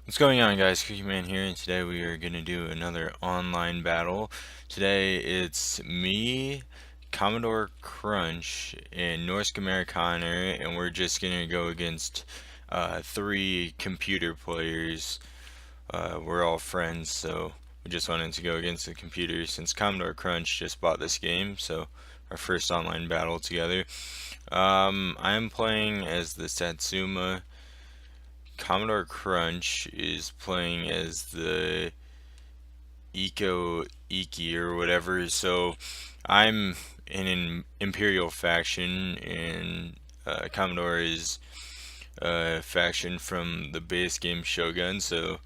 What's going on, guys? Cookie Man here, and today we are going to do another online battle. Today it's me, Commodore Crunch, and Norsk Amerikaner, and we're just going to go against three computer players. We're all friends, so we just wanted to go against the computers since Commodore Crunch just bought this game, so our first online battle together. I'm playing as the Satsuma. Commodore Crunch is playing as the Eco Iki or whatever. So I'm in an Imperial faction, and Commodore is a faction from the base game Shogun. So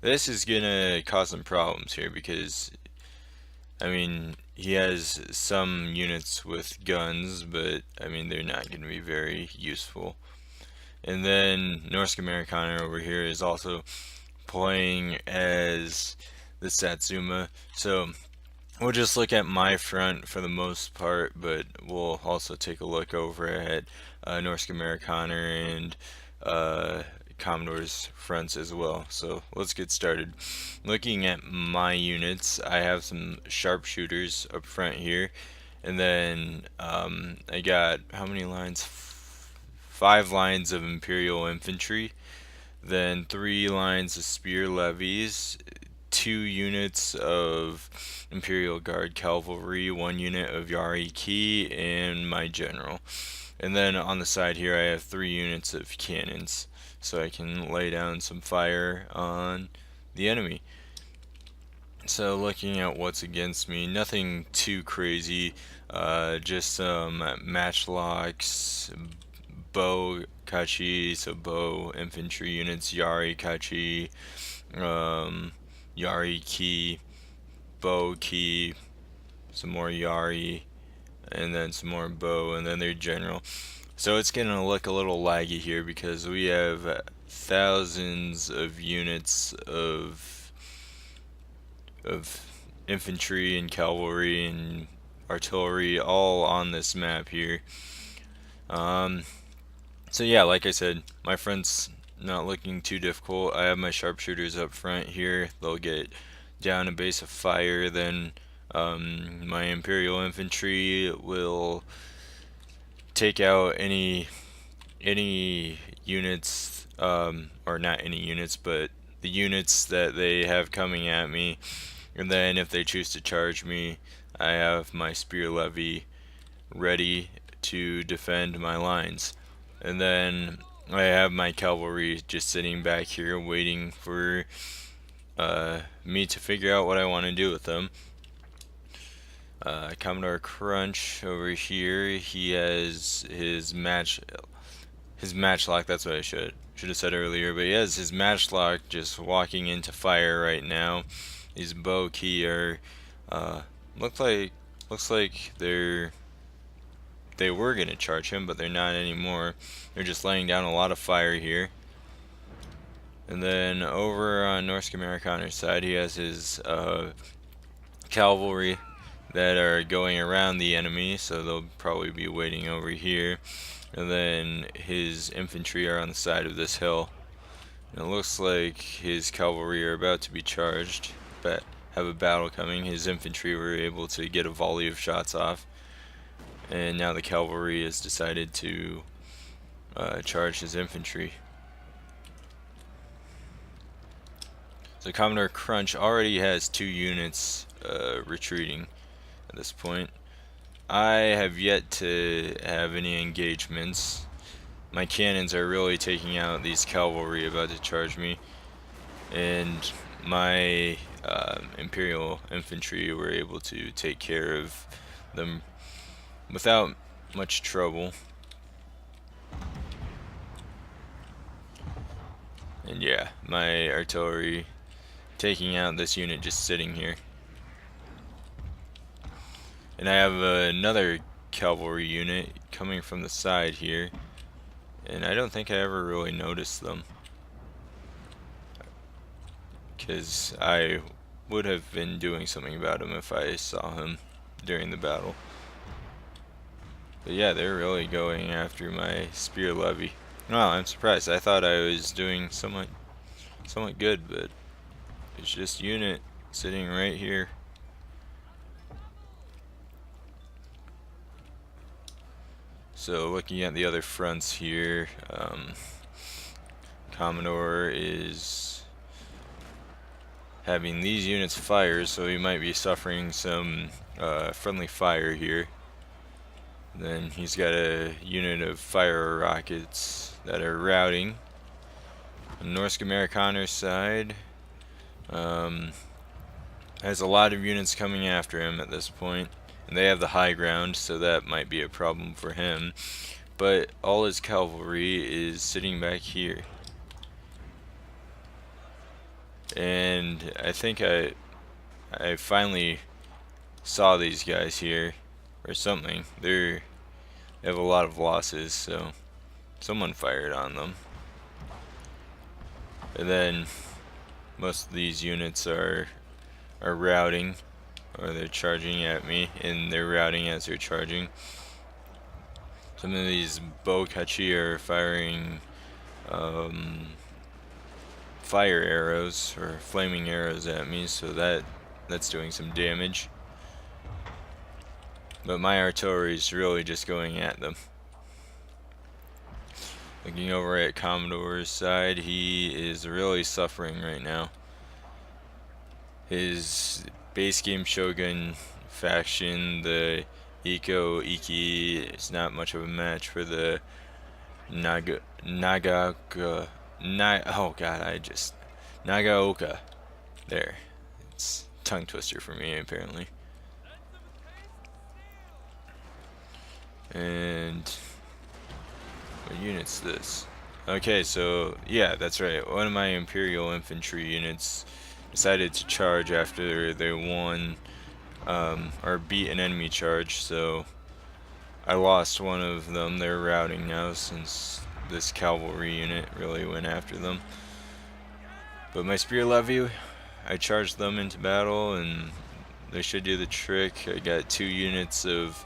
this is gonna cause some problems here because he has some units with guns, but they're not gonna be very useful. And then Norsk Amerikaner over here is also playing as the Satsuma. So we'll just look at my front for the most part, but we'll also take a look over at Norsk Amerikaner and Commodore's fronts as well. So let's get started. Looking at my units, I have some sharpshooters up front here, and then I got how many lines? 5 lines of Imperial infantry, then 3 lines of spear levies, 2 units of Imperial Guard cavalry, 1 unit of Yari Key, and my general. And then on the side here, I have 3 units of cannons, so I can lay down some fire on the enemy. So looking at what's against me, nothing too crazy, just some matchlocks, bow kachi, so bow infantry units, Yari kachi, Yari key, bow key, some more Yari, and then some more bow, and then their general. So it's gonna look a little laggy here because we have thousands of units of infantry and cavalry and artillery all on this map here. Um, So yeah, like I said, my front's not looking too difficult. I have my sharpshooters up front here. They'll get down a base of fire. Then my Imperial infantry will take out any units, or not any units, but the units that they have coming at me. And then if they choose to charge me, I have my spear levy ready to defend my lines. And then I have my cavalry just sitting back here waiting for me to figure out what I want to do with them. Commodore Crunch over here, he has his matchlock. That's what I should have said earlier. But he has his matchlock just walking into fire right now. These bow key are uh, look like looks like they were going to charge him, but they're not anymore. They're just laying down a lot of fire here. And then over on Norsk Amerikaner's side, he has his cavalry that are going around the enemy, so they'll probably be waiting over here. And then his infantry are on the side of this hill. And it looks like his cavalry are about to be charged, but have a battle coming. His infantry were able to get a volley of shots off, and now the cavalry has decided to charge his infantry. So Commodore Crunch already has 2 units retreating at this point. I have yet to have any engagements. My cannons are really taking out these cavalry about to charge me, and my Imperial infantry were able to take care of them without much trouble. And yeah, my artillery taking out this unit just sitting here. And I have another cavalry unit coming from the side here, and I don't think I ever really noticed them, because I would have been doing something about him if I saw him during the battle. But yeah, they're really going after my spear levy. Well, I'm surprised. I thought I was doing somewhat somewhat good, but it's just unit sitting right here. So looking at the other fronts here, Commodore is having these units fire, so he might be suffering some friendly fire here. Then he's got a unit of fire rockets that are routing. On Norsk Amerikaner's side, has a lot of units coming after him at this point, and they have the high ground, so that might be a problem for him. But all his cavalry is sitting back here. And I think I finally saw these guys here, or something. They have a lot of losses, so someone fired on them. And then most of these units are routing, or they're charging at me, and they're routing as they're charging. Some of these Bokachi are firing fire arrows or flaming arrows at me, so that's doing some damage. But my artillery is really just going at them. Looking over at Commodore's side, he is really suffering right now. His base game Shogun faction, the Iki, is not much of a match for the Nagaoka. There. It's a tongue twister for me, apparently. And what unit's this? Okay, so yeah, that's right. One of my Imperial infantry units decided to charge after they won or beat an enemy charge, so I lost one of them. They're routing now since this cavalry unit really went after them. But my spear levy, I charged them into battle, and they should do the trick. I got 2 units of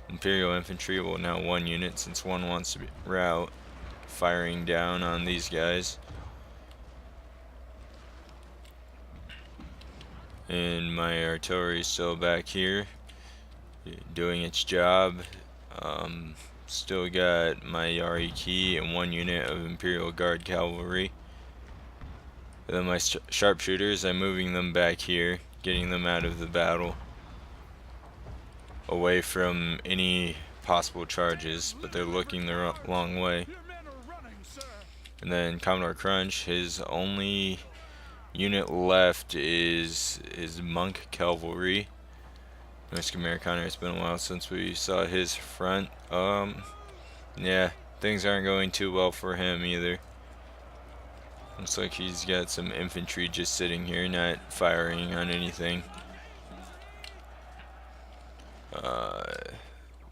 Imperial infantry, well now 1 unit since one wants to route, firing down on these guys. And my artillery is still back here doing its job. Still got my Yari key and 1 unit of Imperial Guard cavalry. And then my sharpshooters, I'm moving them back here, getting them out of the battle, away from any possible charges, but they're looking the wrong way. And then Commodore Crunch, his only unit left is Monk Cavalry. Norsk Amerikaner, it's been a while since we saw his front. Yeah, things aren't going too well for him either. Looks like he's got some infantry just sitting here, not firing on anything.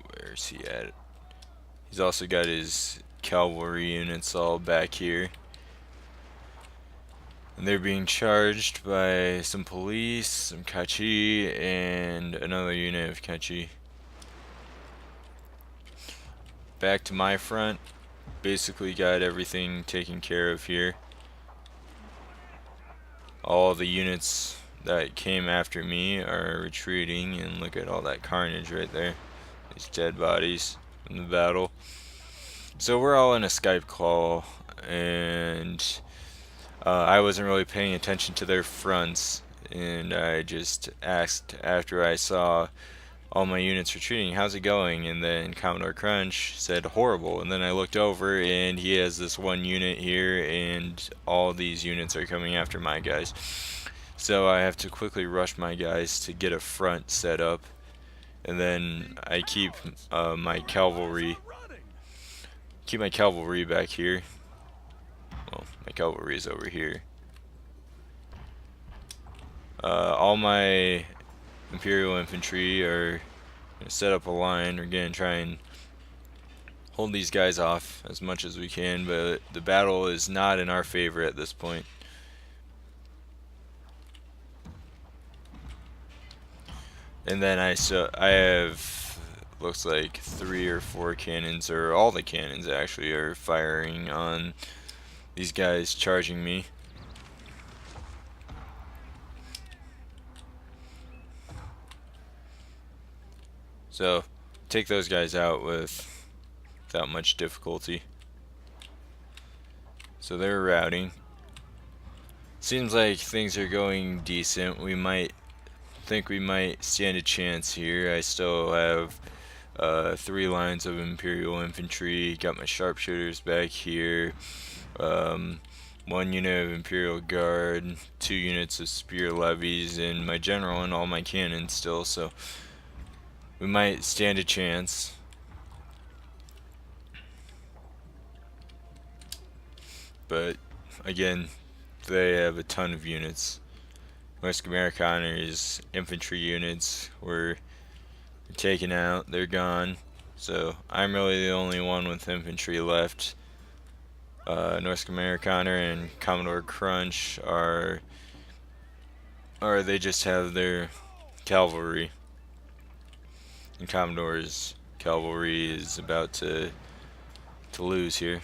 Where's he at? He's also got his cavalry units all back here. And they're being charged by some police, some Kachi, and another unit of Kachi. Back to my front. Basically got everything taken care of here. All the units that came after me are retreating, and look at all that carnage right there. These dead bodies from the battle. So we're all in a Skype call, and I wasn't really paying attention to their fronts, and I just asked after I saw all my units retreating, how's it going? And then Commodore Crunch said horrible, and then I looked over and he has this 1 unit here, and all these units are coming after my guys. So I have to quickly rush my guys to get a front set up, and then I keep my cavalry back here. Well, my cavalry is over here. All my Imperial infantry are gonna set up a line. We're gonna try and hold these guys off as much as we can, but the battle is not in our favor at this point. And then I have, looks like 3 or 4 cannons, or all the cannons actually are firing on these guys charging me. So take those guys out without much difficulty. So they're routing. Seems like things are going decent. We might stand a chance here. I still have 3 lines of Imperial infantry. Got my sharpshooters back here. 1 unit of Imperial Guard, 2 units of spear levies, and my general and all my cannons still. So we might stand a chance. But again, they have a ton of units. North Americaner's infantry units were taken out, they're gone. So I'm really the only one with infantry left. North Americaner and Commodore Crunch they just have their cavalry. And Commodore's cavalry is about to lose here.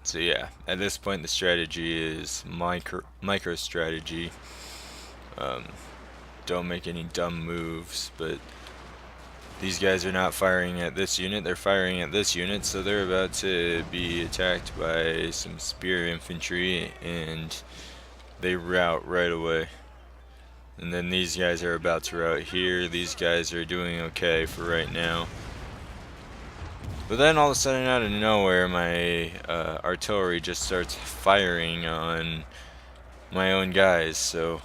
So yeah, at this point the strategy is micro strategy. Don't make any dumb moves, but these guys are not firing at this unit, they're firing at this unit, so they're about to be attacked by some spear infantry, and they rout right away. And then these guys are about to rout here. These guys are doing okay for right now. But then all of a sudden, out of nowhere, my artillery just starts firing on my own guys, so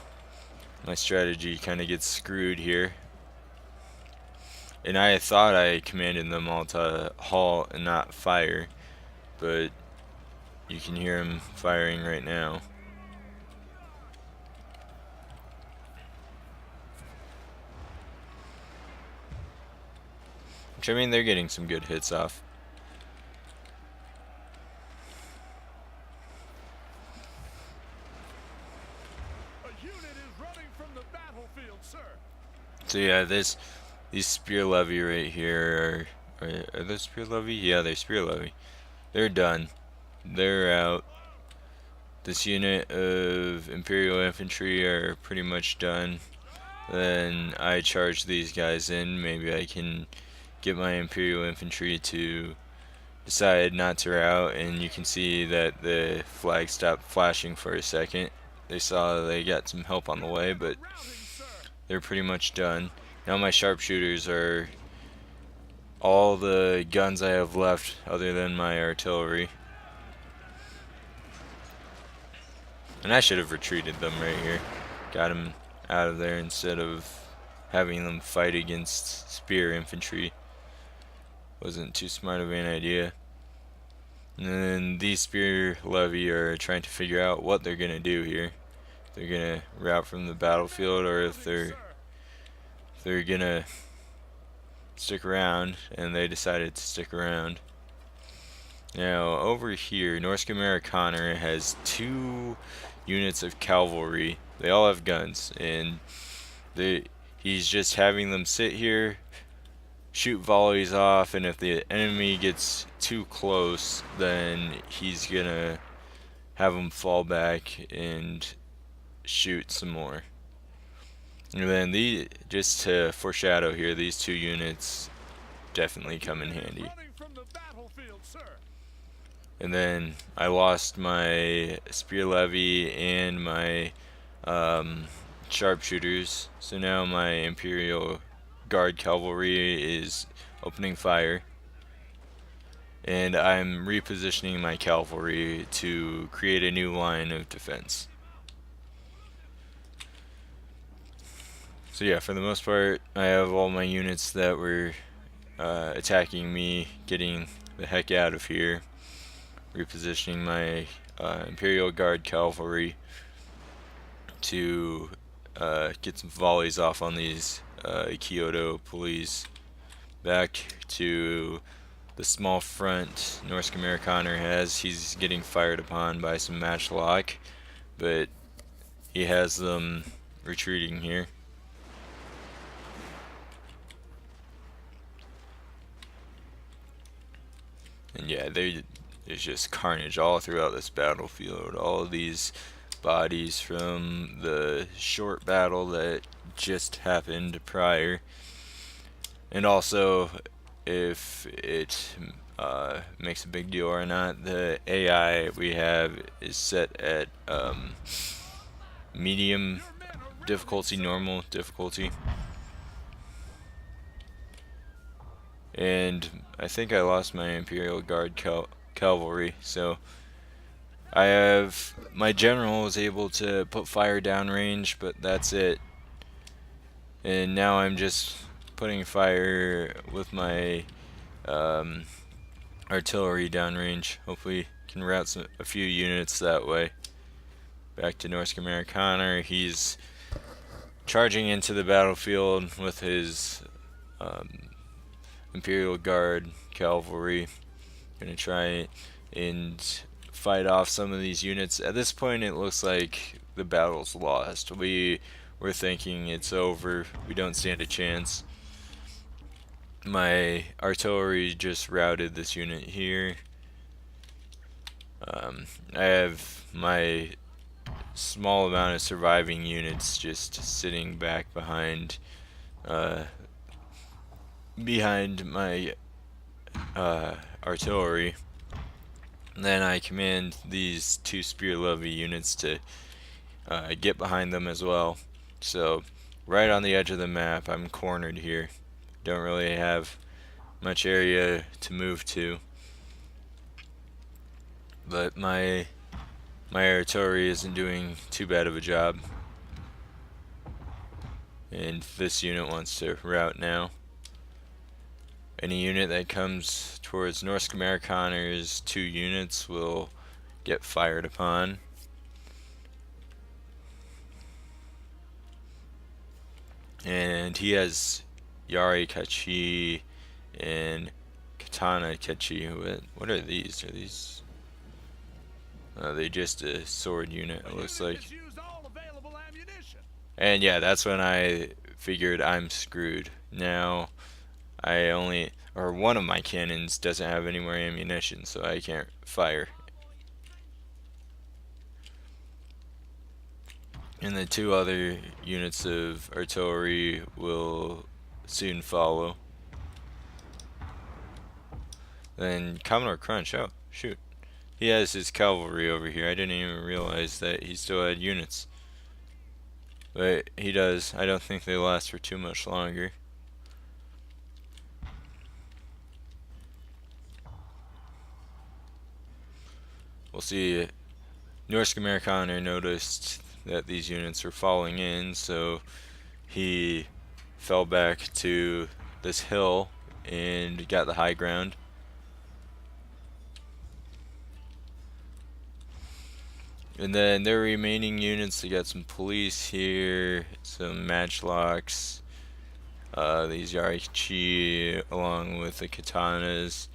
my strategy kind of gets screwed here. And I thought I commanded them all to halt and not fire, but you can hear them firing right now. Which, I mean, they're getting some good hits off. So yeah, these spear levy right here are those spear levy? Yeah, they're spear levy. They're done. They're out. This unit of Imperial infantry are pretty much done. Then I charge these guys in. Maybe I can get my Imperial infantry to decide not to rout, and you can see that the flag stopped flashing for a second. They saw they got some help on the way, but they're pretty much done. Now my sharpshooters are all the guns I have left other than my artillery. And I should have retreated them right here. Got them out of there instead of having them fight against spear infantry. Wasn't too smart of an idea. And then these spear levy are trying to figure out what they're gonna do here. If they're gonna rout from the battlefield, or if they're gonna stick around, and they decided to stick around. Now over here, Norsk Amerikaner has 2 units of cavalry. They all have guns, and he's just having them sit here, shoot volleys off, and if the enemy gets too close, then he's gonna have them fall back and shoot some more. And then just to foreshadow here, these 2 units definitely come in handy. And then I lost my spear levy and my sharpshooters, so now my Imperial Guard cavalry is opening fire, and I'm repositioning my cavalry to create a new line of defense. So yeah, for the most part, I have all my units that were attacking me getting the heck out of here. Repositioning my Imperial Guard cavalry to get some volleys off on these Kyoto police. Back to the small front Norsk Amerikaner has. He's getting fired upon by some matchlock, but he has them retreating here. And yeah, there's just carnage all throughout this battlefield. All of these bodies from the short battle that just happened prior. And also, if it makes a big deal or not, the AI we have is set at medium difficulty, normal difficulty. And I think I lost my Imperial Guard cavalry, so I have my general was able to put fire downrange, but that's it. And now I'm just putting fire with my um, artillery downrange. Hopefully, can route a few units that way. Back to Norsk Amerikaner. He's charging into the battlefield with his Imperial Guard cavalry. Gonna try and fight off some of these units. At this point, it looks like the battle's lost. We're thinking it's over. We don't stand a chance. My artillery just routed this unit here. I have my small amount of surviving units just sitting back behind my artillery. And then I command these 2 spear levy units to get behind them as well. So right on the edge of the map, I'm cornered here. Don't really have much area to move to. But my artillery isn't doing too bad of a job. And this unit wants to route now. Any unit that comes towards Norsk Amerikaner's 2 units will get fired upon. And he has Yari Kachi and Katana Kachi. What are these? Are these? They just a sword unit, it looks like. And yeah, that's when I figured I'm screwed. Now one of my cannons doesn't have any more ammunition, so I can't fire. And the 2 other units of artillery will soon follow. Then Commodore Crunch, oh shoot. He has his cavalry over here. I didn't even realize that he still had units. But he does. I don't think they last for too much longer. We'll see. Norsk Amerikaner noticed that these units were falling in, so he fell back to this hill and got the high ground. And then their remaining units, they got some police here, some matchlocks, these Yarichi along with the katanas,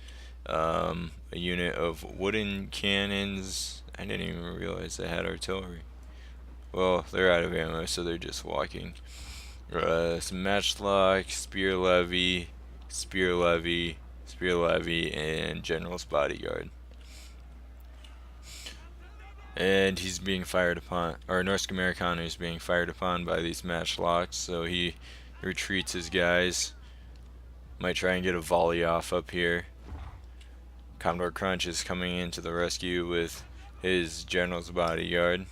a unit of wooden cannons. I didn't even realize they had artillery. Well, they're out of ammo, so they're just walking. Some matchlock, spear levy, spear levy, spear levy, and general's bodyguard. And he's being fired upon, or Norsk Amerikaner is being fired upon by these matchlocks, so he retreats his guys. Might try and get a volley off up here. Commodore Crunch is coming into the rescue with his general's bodyguard.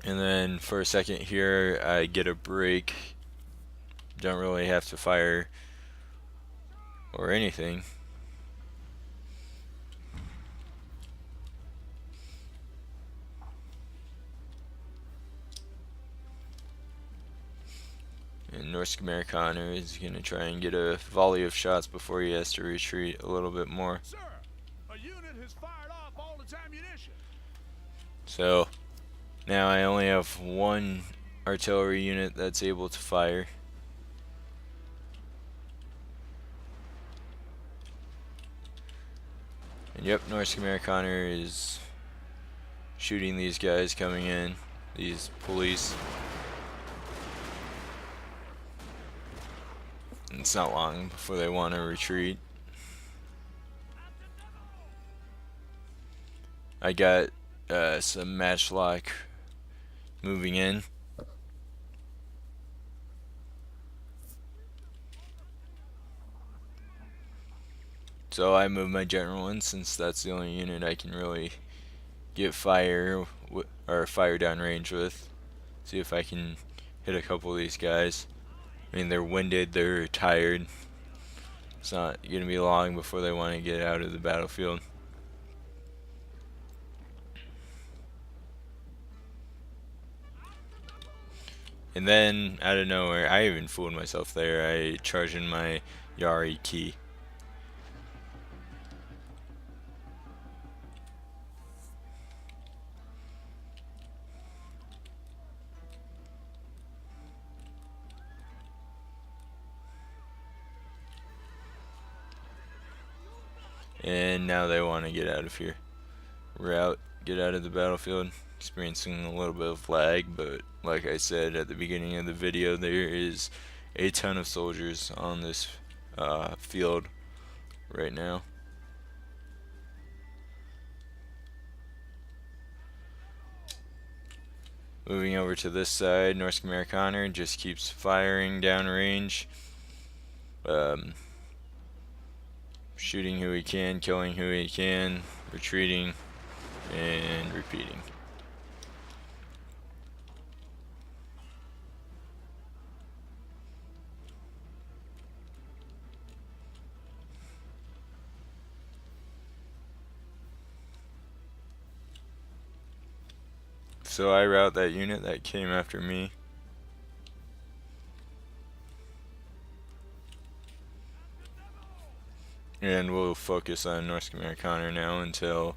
And then for a second here, I get a break. Don't really have to fire or anything. And Norsk Amerikaner is going to try and get a volley of shots before he has to retreat a little bit more. Sir, a unit has fired off all its ammunition. So now I only have 1 artillery unit that's able to fire. And yep, Norsk Amerikaner is shooting these guys coming in, these police. And it's not long before they want to retreat. I got some matchlock moving in. So I moved my general in since that's the only unit I can really get fire or fire down range with. See if I can hit a couple of these guys. I mean, they're winded, they're tired. It's not gonna be long before they want to get out of the battlefield. And then out of nowhere, I even fooled myself there. I charged in my Yari key. And now they want to get out of here. Route, get out of the battlefield. Experiencing a little bit of lag, but like I said at the beginning of the video, there is a ton of soldiers on this field right now. Moving over to this side, Norsk Amerikaner just keeps firing downrange. Shooting who he can, killing who he can, retreating, and repeating. So I route that unit that came after me. And we'll focus on Norsk Amerikaner now until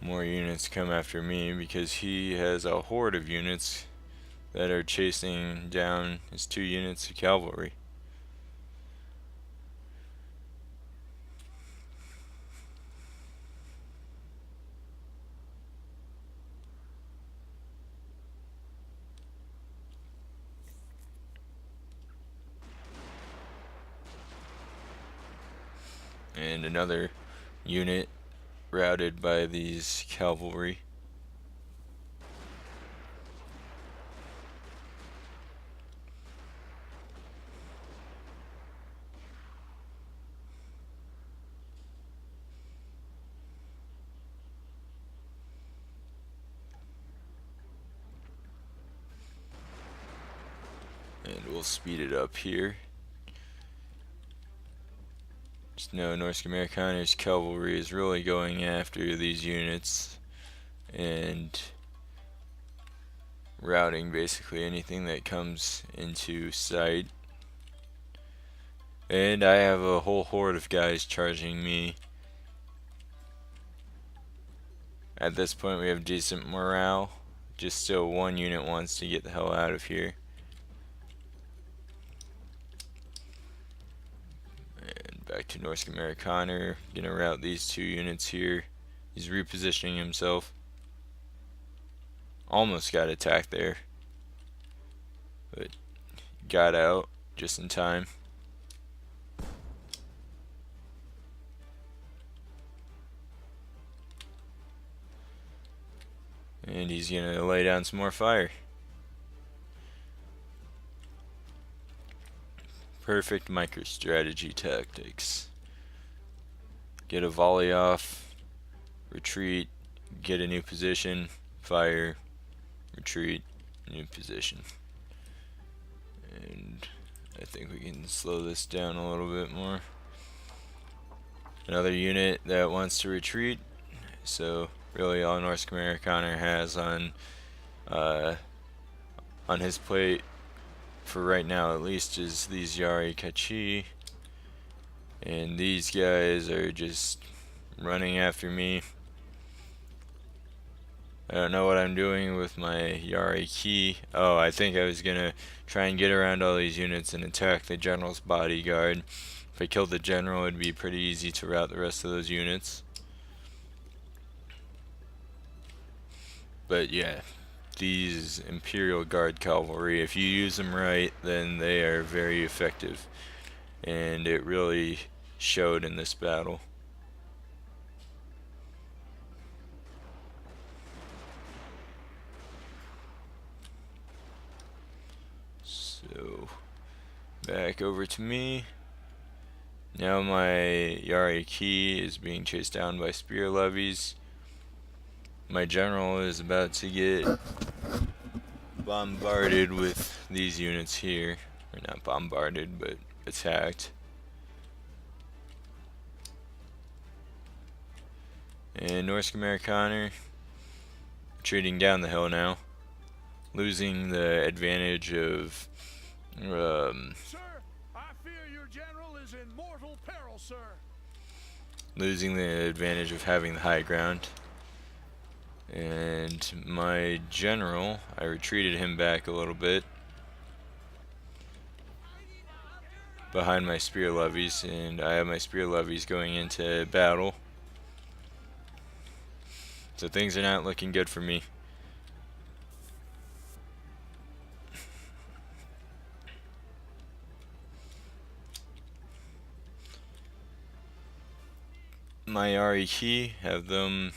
more units come after me, because he has a horde of units that are chasing down his 2 units of cavalry. And another unit routed by these cavalry. And we'll speed it up here. Just know Norsk Amerikaner's cavalry is really going after these units and routing basically anything that comes into sight. And I have a whole horde of guys charging me. At this point we have decent morale. Just still 1 unit wants to get the hell out of here. And back to Norsk Amerikaner. Gonna route these 2 units here. He's repositioning himself. Almost got attacked there, but got out just in time. And he's gonna lay down some more fire. Perfect microstrategy tactics. Get a volley off, retreat, get a new position, fire, retreat, new position. And I think we can slow this down a little bit more. Another unit that wants to retreat. So really all Norsk Amerikaner has on his plate for right now at least is these Yari Kachi. And these guys are just running after me. I don't know what I'm doing with my Yari key. Oh, I think I was gonna try and get around all these units and attack the general's bodyguard. If I killed the general, it'd be pretty easy to route the rest of those units. But yeah, these Imperial Guard cavalry, if you use them right, then they are very effective. And it really showed in this battle. So, back over to me. Now my Yari Key is being chased down by spear levies. My general is about to get bombarded with these units here. Or not bombarded, but attacked. And Norsk Amerikaner retreating down the hill now. Losing the advantage of Sir, I fear your general is in mortal peril, sir. losing the advantage of having the high ground. And my general, I retreated him back a little bit behind my spear levies, and I have my spear levies going into battle. So things are not looking good for me. My RE key, have them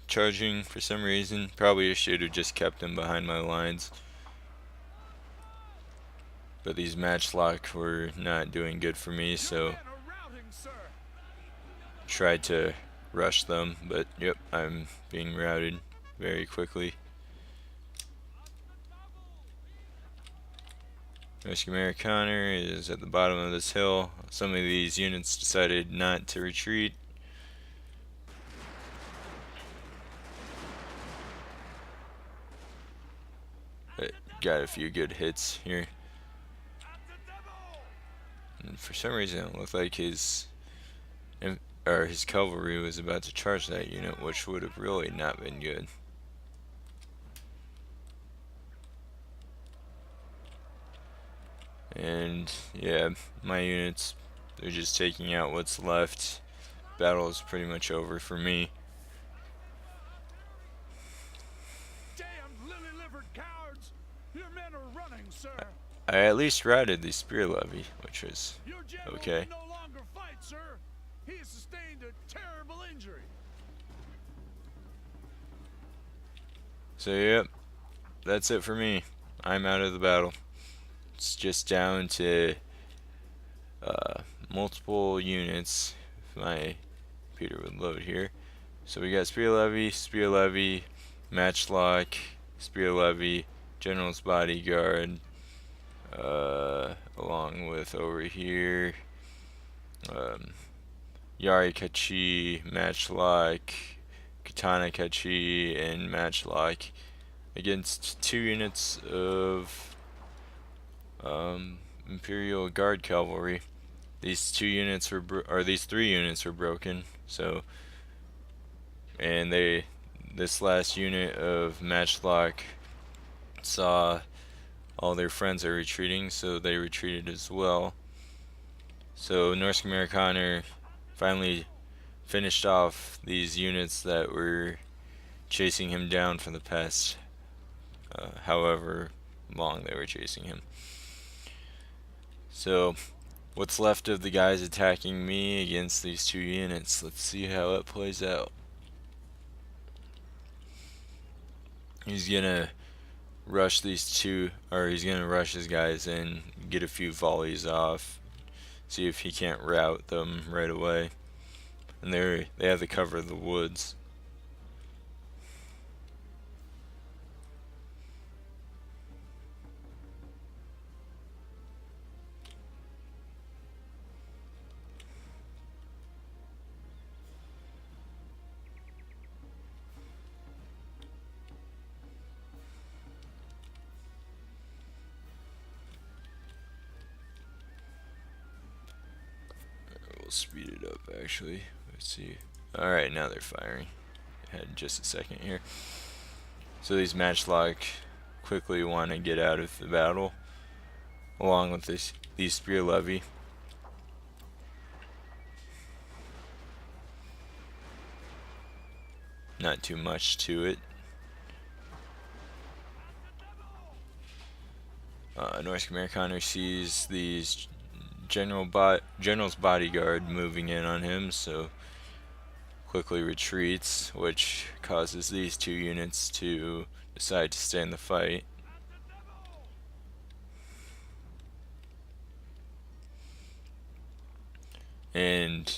charging for some reason. Probably should have just kept them behind my lines. But these matchlock were not doing good for me, so tried to rush them, but yep, I'm being routed very quickly. Norsk Amerikaner is at the bottom of this hill. Some of these units decided not to retreat. But got a few good hits here. And for some reason it looked like his cavalry was about to charge that unit, which would have really not been good. And yeah, my units, they're just taking out what's left. Battle is pretty much over for me. Damn lily-livered cowards! Your men are running, sir. I at least routed the spear levy, which was Your general okay. will no longer fight, sir. He has sustained a terrible injury. So yep, that's it for me. I'm out of the battle. It's just down to multiple units. If my computer would load here. So we got spear levy, matchlock, spear levy, general's bodyguard, along with over here, Yari Kachi, matchlock, Katana Kachi, and matchlock against 2 units of Imperial Guard cavalry. These 2 units were these 3 units were broken. So, and this last unit of matchlock saw all their friends are retreating, so they retreated as well. So Norsk Amerikaner finally finished off these units that were chasing him down for the past however long they were chasing him. So what's left of the guys attacking me against these 2 units? Let's see how it plays out. He's gonna rush he's gonna rush his guys in, get a few volleys off, see if he can't rout them right away. And they have the cover of the woods. We'll speed it up actually. Let's see. Alright, now they're firing. Had just a second here. So these matchlock quickly want to get out of the battle, along with these spear levy. Not too much to it. North Americaner sees these general's bodyguard moving in on him, so quickly retreats, which causes these two units to decide to stay in the fight. And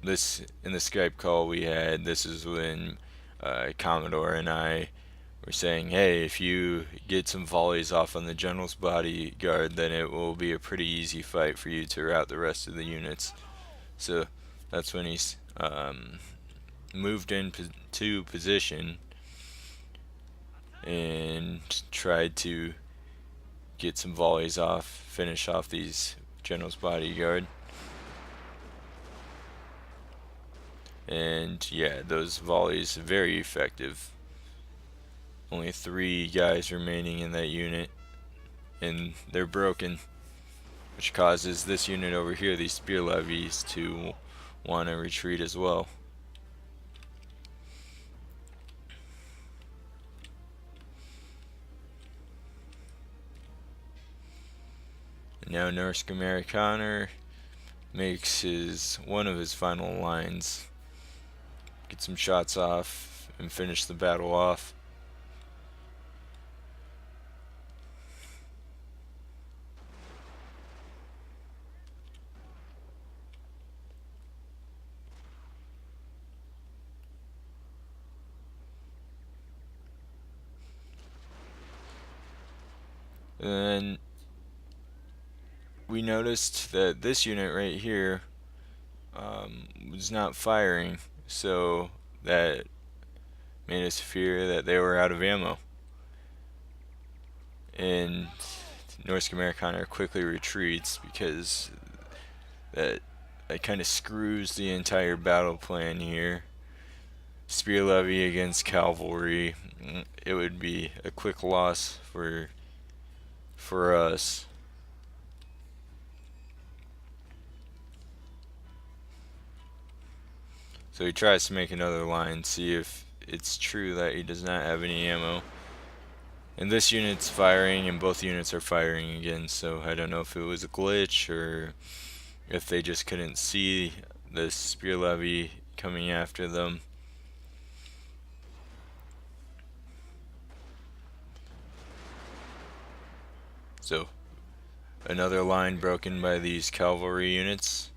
this in the Skype call we had, this is when Commodore and I were saying, hey, if you get some volleys off on the general's bodyguard, then it will be a pretty easy fight for you to rout the rest of the units. So that's when he's moved into position and tried to get some volleys off, finish off these general's bodyguard. And yeah, those volleys very effective. Only 3 guys remaining in that unit, and they're broken, which causes this unit over here, these spear levies, to want to retreat as well. And now Norsk Amerikaner makes one of his final lines, get some shots off, and finish the battle off. And then we noticed that this unit right here was not firing, so that made us fear that they were out of ammo. And Norsk Amerikaner quickly retreats because that kind of screws the entire battle plan here. Spear levy against cavalry, it would be a quick loss for us. So he tries to make another line, see if it's true that he does not have any ammo. And this unit's firing, and both units are firing again, so I don't know if it was a glitch or if they just couldn't see the spear levy coming after them. So another line broken by these cavalry units.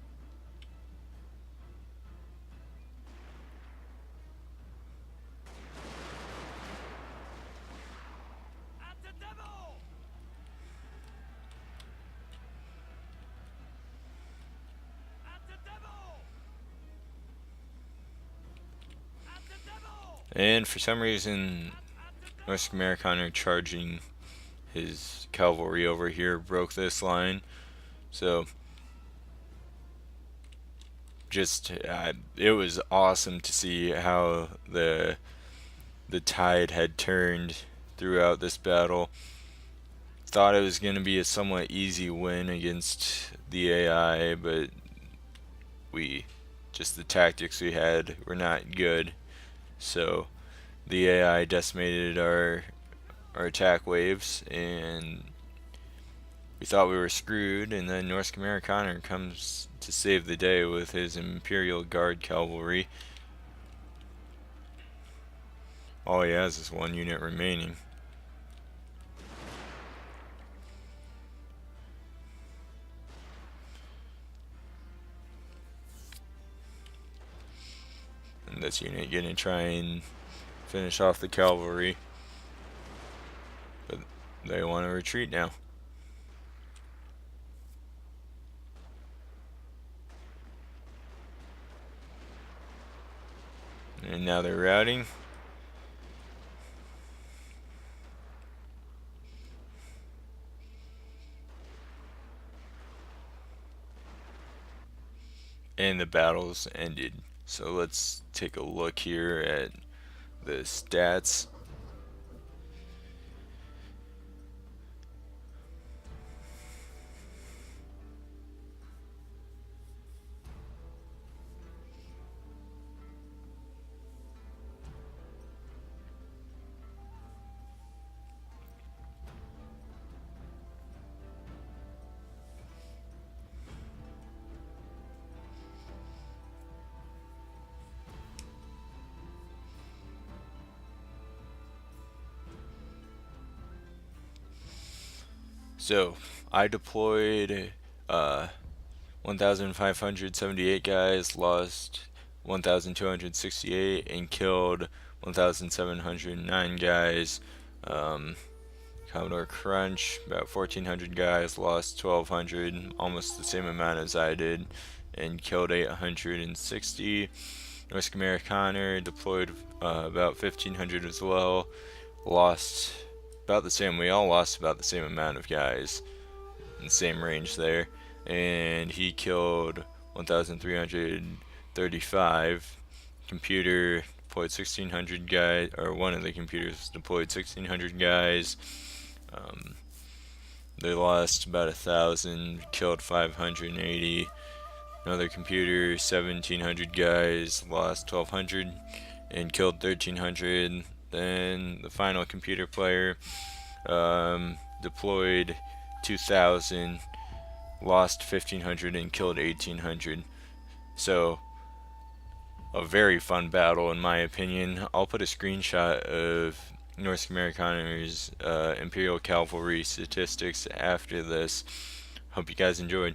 And for some reason, North Amerikaner charging his cavalry over here broke this line. So just it was awesome to see how the tide had turned throughout this battle. Thought it was going to be a somewhat easy win against the AI, but the tactics we had were not good. So the AI decimated our attack waves, and we thought we were screwed. And then Norsk Amerikaner comes to save the day with his Imperial Guard cavalry. All he has is 1 unit remaining. And this unit gonna try and finish off the cavalry, but they want to retreat now. And now they're routing. And the battle's ended. So let's take a look here at the stats. So I deployed 1,578 guys, lost 1,268, and killed 1,709 guys. Um, Commodore Crunch, about 1,400 guys, lost 1,200, almost the same amount as I did, and killed 860. North Americaner deployed about 1,500 as well, lost about the same. We all lost about the same amount of guys in the same range there, and he killed 1,335. Computer deployed 1,600 guys, or one of the computers deployed 1,600 guys. Um, they lost about 1,000, killed 580. Another computer, 1,700 guys, lost 1,200 and killed 1,300. Then the final computer player deployed 2,000, lost 1,500 and killed 1,800. So a very fun battle in my opinion. I'll put a screenshot of North Americaner's Imperial Cavalry statistics after this. Hope you guys enjoyed.